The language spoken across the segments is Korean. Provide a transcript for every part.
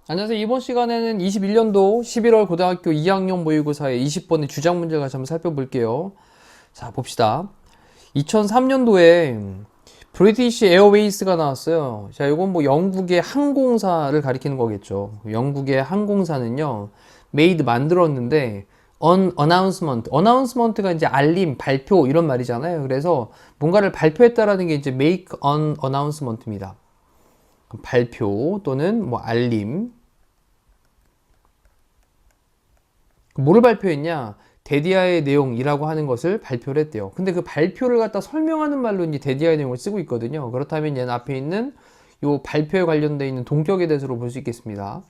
안녕하세요. 이번 시간에는 21년도 11월 고등학교 2학년 모의고사의 20번의 주장 문제를 같이 한번 살펴볼게요. 자, 봅시다. 2003년도에 브리티시 에어웨이스가 나왔어요. 자, 이건 뭐 영국의 항공사를 가리키는 거겠죠. 영국의 항공사는요, made 만들었는데 announcement가 이제 알림, 발표 이런 말이잖아요. 그래서 뭔가를 발표했다라는 게 이제 make an announcement입니다. 발표 또는 뭐 알림. 뭐를 발표했냐? 데디아의 내용이라고 하는 것을 발표를 했대요. 근데 그 발표를 갖다 설명하는 말로 이제 데디아의 내용을 쓰고 있거든요. 그렇다면 얘는 앞에 있는 요 발표에 관련되어 있는 동격에 대해서로 볼 수 있겠습니다.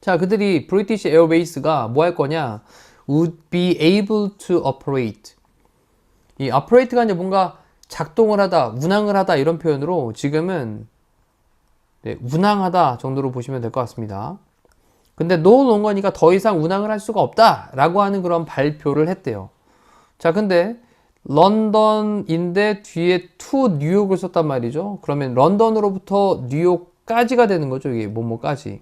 자, 그들이 브리티시 에어베이스가 뭐 할 거냐? would be able to operate. 이 operate가 이제 뭔가 작동을 하다, 운항을 하다 이런 표현으로 지금은 운항하다 정도로 보시면 될 것 같습니다. 근데 no longer니까 더 이상 운항을 할 수가 없다 라고 하는 그런 발표를 했대요. 자, 근데 런던인데 뒤에 to 뉴욕을 썼단 말이죠. 그러면 런던으로부터 뉴욕까지가 되는 거죠. 이게 뭐뭐까지.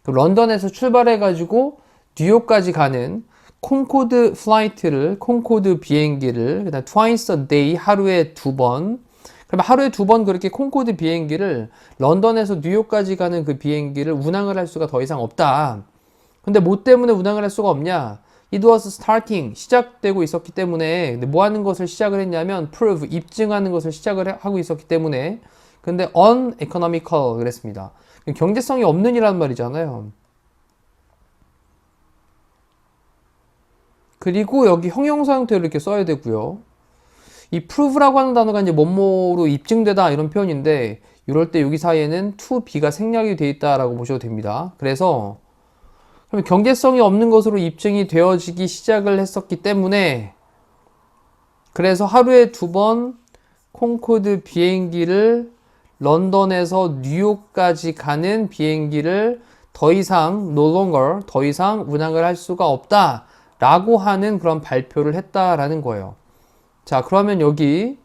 런던에서 출발해 가지고 뉴욕까지 가는 콩코드 플라이트를, 콩코드 비행기를 그다음 twice a day, 하루에 2번. 그럼 하루에 2번 그렇게 콩코드 비행기를 런던에서 뉴욕까지 가는 그 비행기를 운항을 할 수가 더 이상 없다. 근데 뭐 때문에 운항을 할 수가 없냐? It was starting, 시작되고 있었기 때문에. 근데 뭐 하는 것을 시작을 했냐면 prove, 입증하는 것을 시작을 하고 있었기 때문에. 근데 uneconomical 그랬습니다. 경제성이 없는 이란 말이잖아요. 그리고 여기 형용사 형태로 이렇게 써야 되고요. 이 prove라고 하는 단어가 이제 뭐뭐로 입증되다 이런 표현인데 이럴 때 여기 사이에는 to be가 생략이 되어 있다라고 보셔도 됩니다. 그래서 경제성이 없는 것으로 입증이 되어지기 시작을 했었기 때문에 그래서 하루에 2번 콩코드 비행기를 런던에서 뉴욕까지 가는 비행기를 더 이상 no longer, 더 이상 운항을 할 수가 없다 라고 하는 그런 발표를 했다라는 거예요. 자, 그러면 여기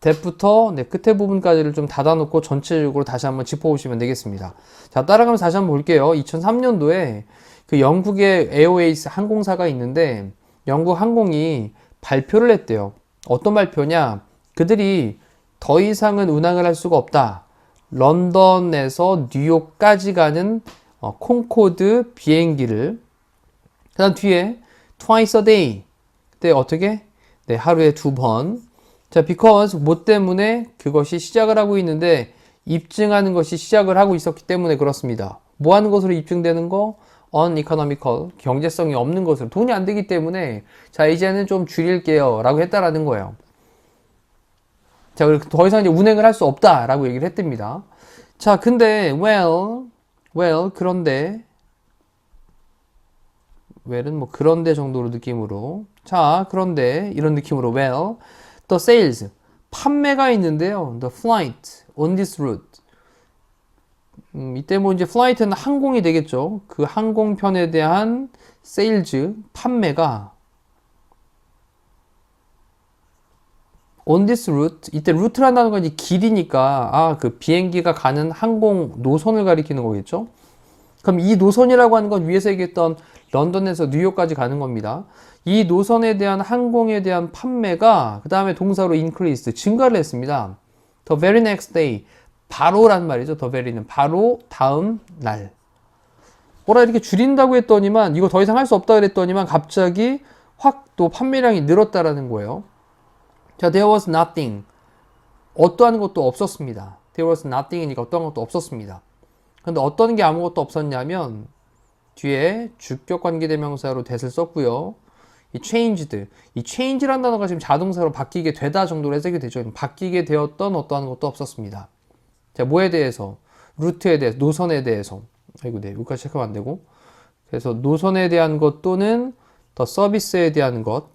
that부터 끝에 부분까지를 좀 닫아놓고 전체적으로 다시 한번 짚어보시면 되겠습니다. 자, 따라가면서 다시 한번 볼게요. 2003년도에 그 영국의 에어웨이스 항공사가 있는데 영국 항공이 발표를 했대요. 어떤 발표냐? 그들이 더 이상은 운항을 할 수가 없다. 런던에서 뉴욕까지 가는 콩코드 비행기를 그 다음 뒤에 twice a day 그때 어떻게? 네, 하루에 2번. 자, because 뭐 때문에 그것이 시작을 하고 있는데 입증하는 것이 시작을 하고 있었기 때문에 그렇습니다. 뭐 하는 것으로 입증되는 거? uneconomical, 경제성이 없는 것으로 돈이 안 되기 때문에 자, 이제는 좀 줄일게요 라고 했다라는 거예요. 자, 그리고 더 이상 이제 운행을 할 수 없다 라고 얘기를 했답니다. 자, 근데 그런데 well은 뭐 그런데 정도로 느낌으로 자, 그런데 이런 느낌으로 well the sales 판매가 있는데요. the flight on this route 이때 뭐 이제 flight는 항공이 되겠죠. 그 항공편에 대한 sales 판매가 on this route 이때 루트란다는 건 이제 길이니까 그 비행기가 가는 항공 노선을 가리키는 거겠죠. 그럼 이 노선이라고 하는 건 위에서 얘기했던 런던에서 뉴욕까지 가는 겁니다. 이 노선에 대한 항공에 대한 판매가 그 다음에 동사로 increase, 증가를 했습니다. The very next day, 바로란 말이죠. The very는 바로 다음 날. 뭐라 이렇게 줄인다고 했더니만 이거 더 이상 할 수 없다 그랬더니만 갑자기 확 또 판매량이 늘었다라는 거예요. 자, there was nothing. 어떠한 것도 없었습니다. There was nothing이니까 어떠한 것도 없었습니다. 근데 어떤 게 아무것도 없었냐면 뒤에 주격 관계대명사로 that을 썼고요. 이 changed, 이 change라는 단어가 지금 자동사로 바뀌게 되다 정도로 해석이 되죠. 바뀌게 되었던 어떠한 것도 없었습니다. 자, 뭐에 대해서? 루트에 대해서, 노선에 대해서. 아이고, 네, 여기까지 체크하면 안 되고. 그래서 노선에 대한 것 또는 더 서비스에 대한 것.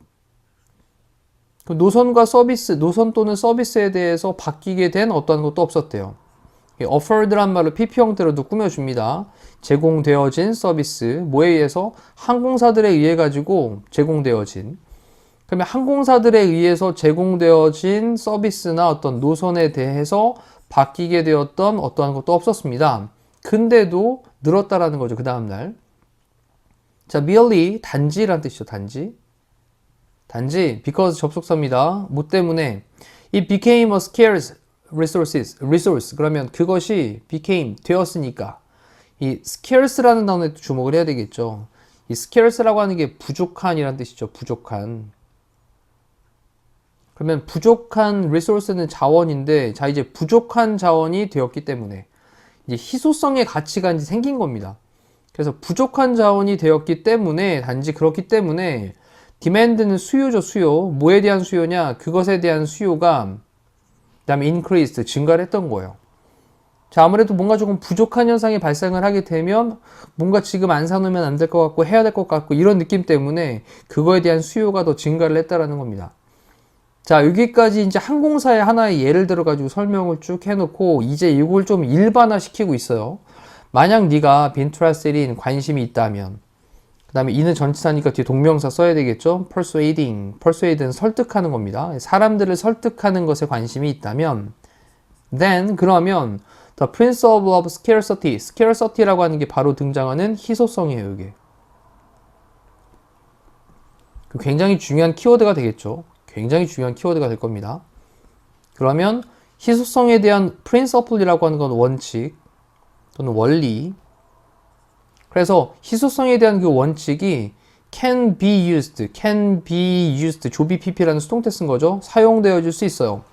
노선과 서비스, 노선 또는 서비스에 대해서 바뀌게 된 어떠한 것도 없었대요. offered란 말을 PP 형태로도 꾸며줍니다. 제공되어진 서비스, 뭐에 의해서? 항공사들에 의해 가지고 제공되어진. 그러면 항공사들에 의해서 제공되어진 서비스나 어떤 노선에 대해서 바뀌게 되었던 어떠한 것도 없었습니다. 근데도 늘었다라는 거죠. 그 다음날. 자, merely 단지라는 뜻이죠. 단지. because 접속사입니다. 뭐 때문에 it became a scarce resource. 그러면 그것이 became 되었으니까 이 scarce라는 단어에 주목을 해야 되겠죠. 이 scarce라고 하는 게 부족한이라는 뜻이죠. 부족한. 그러면 부족한 resource는 자원인데, 자, 이제 부족한 자원이 되었기 때문에 이제 희소성의 가치가 이제 생긴 겁니다. 그래서 부족한 자원이 되었기 때문에, 단지 그렇기 때문에 demand는 수요죠. 수요. 뭐에 대한 수요냐? 그것에 대한 수요가 그 다음에 increased, 증가를 했던 거예요. 자, 아무래도 뭔가 조금 부족한 현상이 발생을 하게 되면 뭔가 지금 안 사놓으면 안 될 것 같고 해야 될 것 같고 이런 느낌 때문에 그거에 대한 수요가 더 증가를 했다라는 겁니다. 자, 여기까지 이제 항공사의 하나의 예를 들어가지고 설명을 쭉 해놓고 이제 이걸 좀 일반화시키고 있어요. 만약 네가 be interested in, 관심이 있다면, 그 다음에 이는 전치사니까 뒤에 동명사 써야 되겠죠. persuade는 설득하는 겁니다. 사람들을 설득하는 것에 관심이 있다면 then, 그러면 the principle of scarcity라고 하는 게 바로 등장하는 희소성이에요. 이게 굉장히 중요한 키워드가 되겠죠. 굉장히 중요한 키워드가 될 겁니다. 그러면 희소성에 대한 principle이라고 하는 건 원칙 또는 원리. 그래서 희소성에 대한 그 원칙이 can be used, 조비 pp라는 수동태 쓴 거죠. 사용되어질 수 있어요.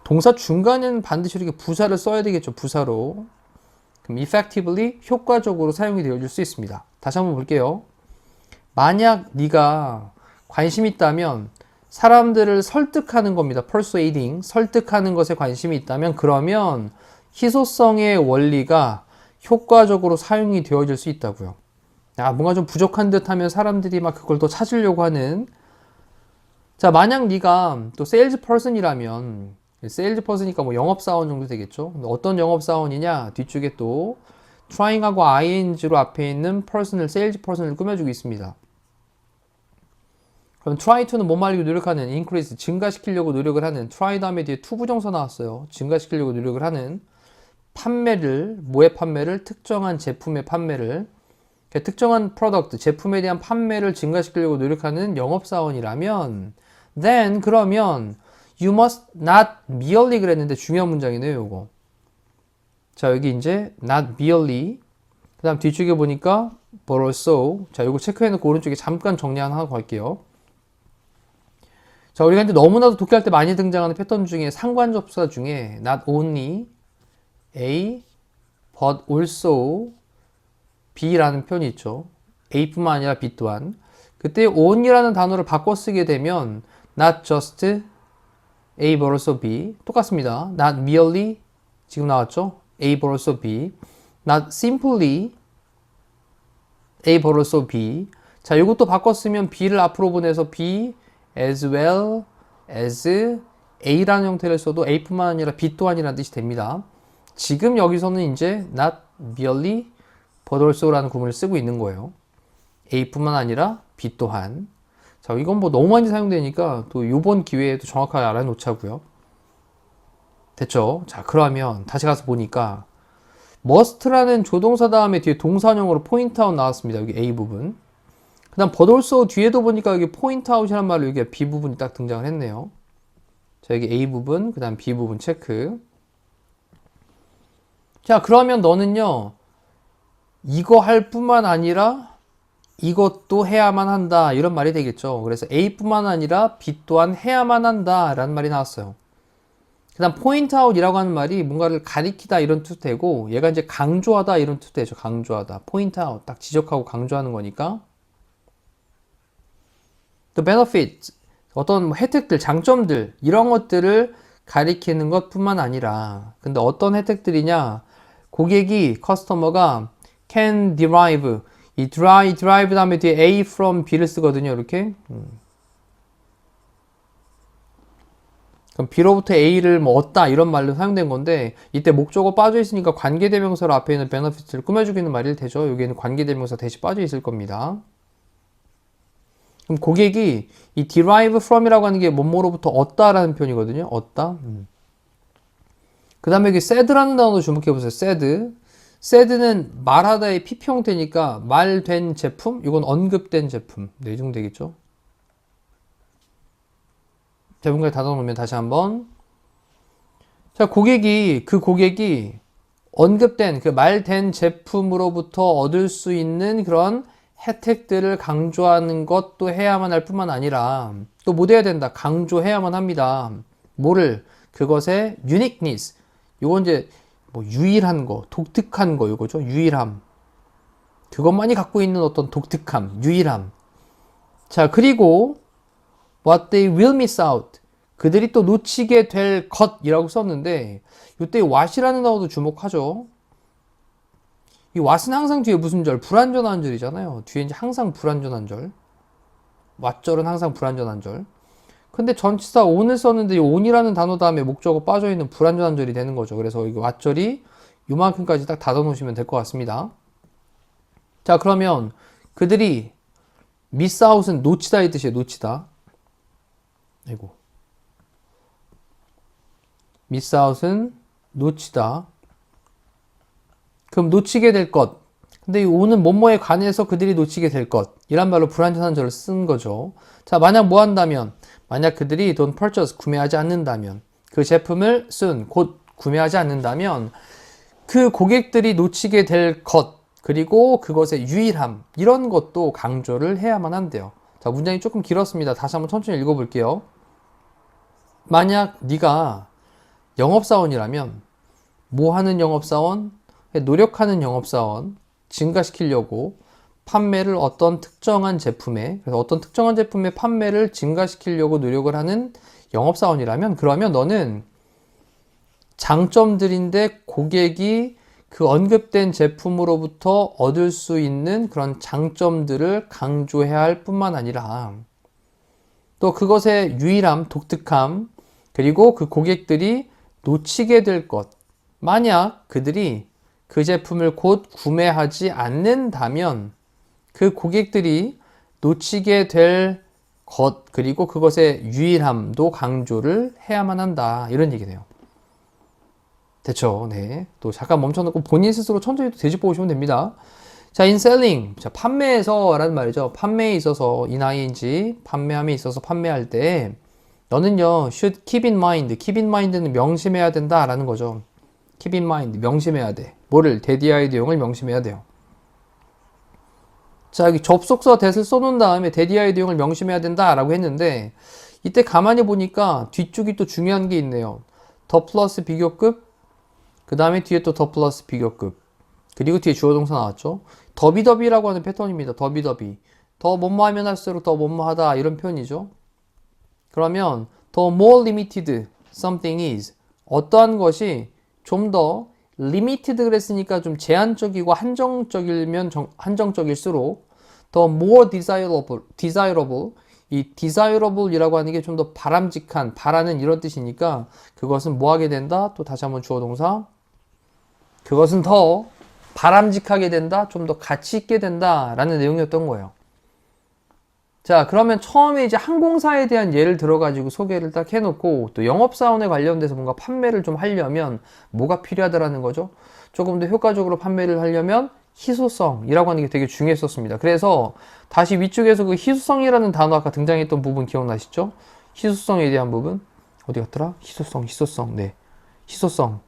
동사 중간에는 반드시 이렇게 부사를 써야 되겠죠. 부사로. 그럼 effectively, 효과적으로 사용이 되어질 수 있습니다. 다시 한번 볼게요. 만약 네가 관심이 있다면 사람들을 설득하는 겁니다. persuading, 설득하는 것에 관심이 있다면 그러면 희소성의 원리가 효과적으로 사용이 되어질 수 있다고요. 뭔가 좀 부족한 듯 하면 사람들이 막 그걸 더 찾으려고 하는. 자, 만약 네가 또 세일즈퍼슨이라면, 세일즈퍼슨이니까 뭐 영업사원 정도 되겠죠. 어떤 영업사원이냐? 뒤쪽에 또 trying하고 ing로 앞에 있는 person을, 세일즈퍼슨을 꾸며주고 있습니다. 그럼 try to는 뭐 말리고 노력하는, increase, 증가시키려고 노력을 하는, try 다음에 뒤에 to 부정사 나왔어요. 증가시키려고 노력을 하는, 판매를, 뭐의 판매를? 특정한 제품의 판매를, 특정한 프로덕트, 제품에 대한 판매를 증가시키려고 노력하는 영업사원이라면 then, 그러면 you must not merely 그랬는데 중요한 문장이네요, 요거. 자, 여기 이제 not merely, 그 다음 뒤쪽에 보니까 but also. 자, 요거 체크해놓고 오른쪽에 잠깐 정리 하나 하고 갈게요. 자, 우리가 이제 너무나도 독해할 때 많이 등장하는 패턴 중에 상관접사 중에 not only A, but also B라는 표현이 있죠. A뿐만 아니라 B 또한. 그때 only라는 단어를 바꿔 쓰게 되면 not just A, but also B. 똑같습니다. not merely, 지금 나왔죠? A, but also B. not simply A, but also B. 자, 이것도 바꿔 쓰면 B를 앞으로 보내서 B as well as A라는 형태를 써도 A뿐만 아니라 B 또한이라는 뜻이 됩니다. 지금 여기서는 이제 not merely but also라는 구문을 쓰고 있는 거예요. A뿐만 아니라 B 또한. 자, 이건 뭐 너무 많이 사용되니까 또 이번 기회에도 정확하게 알아놓자고요. 됐죠? 자, 그러면 다시 가서 보니까 must라는 조동사 다음에 뒤에 동사형으로 point out 나왔습니다. 여기 A 부분. 그 다음 but also 뒤에도 보니까 여기 point out이라는 말로 여기 B 부분이 딱 등장을 했네요. 자, 여기 A 부분, 그 다음 B 부분 체크. 자, 그러면 너는요, 이거 할 뿐만 아니라 이것도 해야만 한다, 이런 말이 되겠죠. 그래서 A뿐만 아니라 B 또한 해야만 한다 라는 말이 나왔어요. 그 다음 point out이라고 하는 말이 뭔가를 가리키다 이런 뜻도 되고, 얘가 이제 강조하다 이런 뜻도 되죠. 강조하다. point out, 딱 지적하고 강조하는 거니까. The benefit, 어떤 혜택들, 장점들, 이런 것들을 가리키는 것 뿐만 아니라, 근데 어떤 혜택들이냐, 고객이, 커스터머가 can derive, 이 derive 다음에 뒤에 A from B를 쓰거든요, 이렇게. 그럼 B로부터 A를 뭐 얻다 이런 말로 사용된 건데 이때 목적어 빠져 있으니까 관계대명사로 앞에 있는 benefit를 꾸며주고 있는 말이 되죠. 여기에는 관계대명사 대신 빠져 있을 겁니다. 그럼 고객이 이 derive from이라고 하는 게 뭐뭐로부터 얻다라는 표현이거든요. 얻다. 그 다음에 여기 said라는 단어도 주목해 보세요. said. said는 말하다의 PP 형태니까 말된 제품, 이건 언급된 제품. 네, 이 정도 되겠죠. 대문까지 닫아놓으면 다시 한번. 자, 그 고객이 언급된, 그 말된 제품으로부터 얻을 수 있는 그런 혜택들을 강조하는 것도 해야만 할 뿐만 아니라 또 뭐 해야 된다? 강조해야만 합니다. 뭐를? 그것의 uniqueness. 요건 이제 뭐 유일한 거, 독특한 거, 요거죠. 유일함. 그것만이 갖고 있는 어떤 독특함, 유일함. 자, 그리고 what they will miss out. 그들이 또 놓치게 될 것이라고 썼는데 이때 what이라는 단어도 주목하죠. 이 what은 항상 뒤에 무슨 절? 불완전한 절이잖아요. 뒤에 이제 항상 불완전한 절. what절은 항상 불완전한 절. 근데 전치사 on을 썼는데 이 on이라는 단어 다음에 목적어 빠져있는 불완전한 절이 되는 거죠. 그래서 이 what절이 요만큼까지 딱 닫아 놓으시면 될 것 같습니다. 자, 그러면 그들이 miss out은 놓치다 이 뜻이에요. 놓치다. 아이고. miss out은 놓치다. 그럼 놓치게 될 것. 근데 이 오는 뭐뭐에 관해서 그들이 놓치게 될 것. 이란 말로 불완전한 절을 쓴 거죠. 자, 만약 뭐 한다면? 만약 그들이 don't purchase, 구매하지 않는다면, 그 제품을 soon, 곧 구매하지 않는다면, 그 고객들이 놓치게 될 것, 그리고 그것의 유일함, 이런 것도 강조를 해야만 한대요. 자, 문장이 조금 길었습니다. 다시 한번 천천히 읽어볼게요. 만약 네가 영업사원이라면, 뭐 하는 영업사원? 노력하는 영업사원, 증가시키려고 판매를 어떤 특정한 제품에, 그래서 어떤 특정한 제품의 판매를 증가시키려고 노력을 하는 영업사원이라면, 그러면 너는 장점들인데 고객이 그 언급된 제품으로부터 얻을 수 있는 그런 장점들을 강조해야 할 뿐만 아니라 또 그것의 유일함, 독특함, 그리고 그 고객들이 놓치게 될 것, 만약 그들이 그 제품을 곧 구매하지 않는다면 그 고객들이 놓치게 될 것, 그리고 그것의 유일함도 강조를 해야만 한다. 이런 얘기네요. 됐죠? 네. 또 잠깐 멈춰놓고 본인 스스로 천천히 되짚어 보시면 됩니다. 자, in selling. 자, 판매에서 라는 말이죠. 판매에 있어서, ing, 판매함에 있어서 판매할 때 너는요, should keep in mind. keep in mind는 명심해야 된다. 라는 거죠. keep in mind. 명심해야 돼. 뭐를? 대디아의 내용을 명심해야 돼요. 자, 여기 접속사 that을 써놓은 다음에 대디아의 내용을 명심해야 된다. 라고 했는데 이때 가만히 보니까 뒤쪽이 또 중요한 게 있네요. 더 플러스 비교급, 그 다음에 뒤에 또 더 플러스 비교급, 그리고 뒤에 주어동사 나왔죠. 더비더비라고 하는 패턴입니다. 더비더비. 더 뭐뭐 하면 할수록 더 뭐뭐 하다 이런 표현이죠. 그러면 the more limited something is, 어떠한 것이 좀 더 limited 그랬으니까 좀 제한적이고 한정적일수록 the more desirable, 이 desirable이라고 하는 게 좀 더 바람직한, 바라는 이런 뜻이니까 그것은 뭐 하게 된다? 또 다시 한번 주어 동사. 그것은 더 바람직하게 된다, 좀 더 가치 있게 된다 라는 내용이었던 거예요. 자, 그러면 처음에 이제 항공사에 대한 예를 들어가지고 소개를 딱 해놓고 또 영업사원에 관련돼서 뭔가 판매를 좀 하려면 뭐가 필요하다라는 거죠. 조금 더 효과적으로 판매를 하려면 희소성이라고 하는 게 되게 중요했었습니다. 그래서 다시 위쪽에서 그 희소성이라는 단어 아까 등장했던 부분 기억나시죠? 희소성에 대한 부분 어디 갔더라? 희소성. 네, 희소성.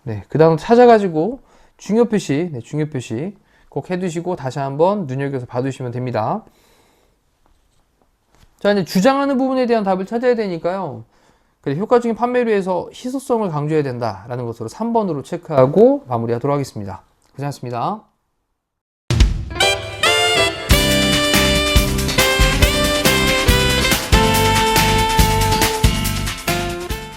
네, 그 단어 찾아가지고 중요 표시 꼭 해두시고 다시 한번 눈여겨서 봐두시면 됩니다. 자, 이제 주장하는 부분에 대한 답을 찾아야 되니까요. 효과적인 판매를 위해서 희소성을 강조해야 된다라는 것으로 3번으로 체크하고 마무리하도록 하겠습니다. 고생하셨습니다.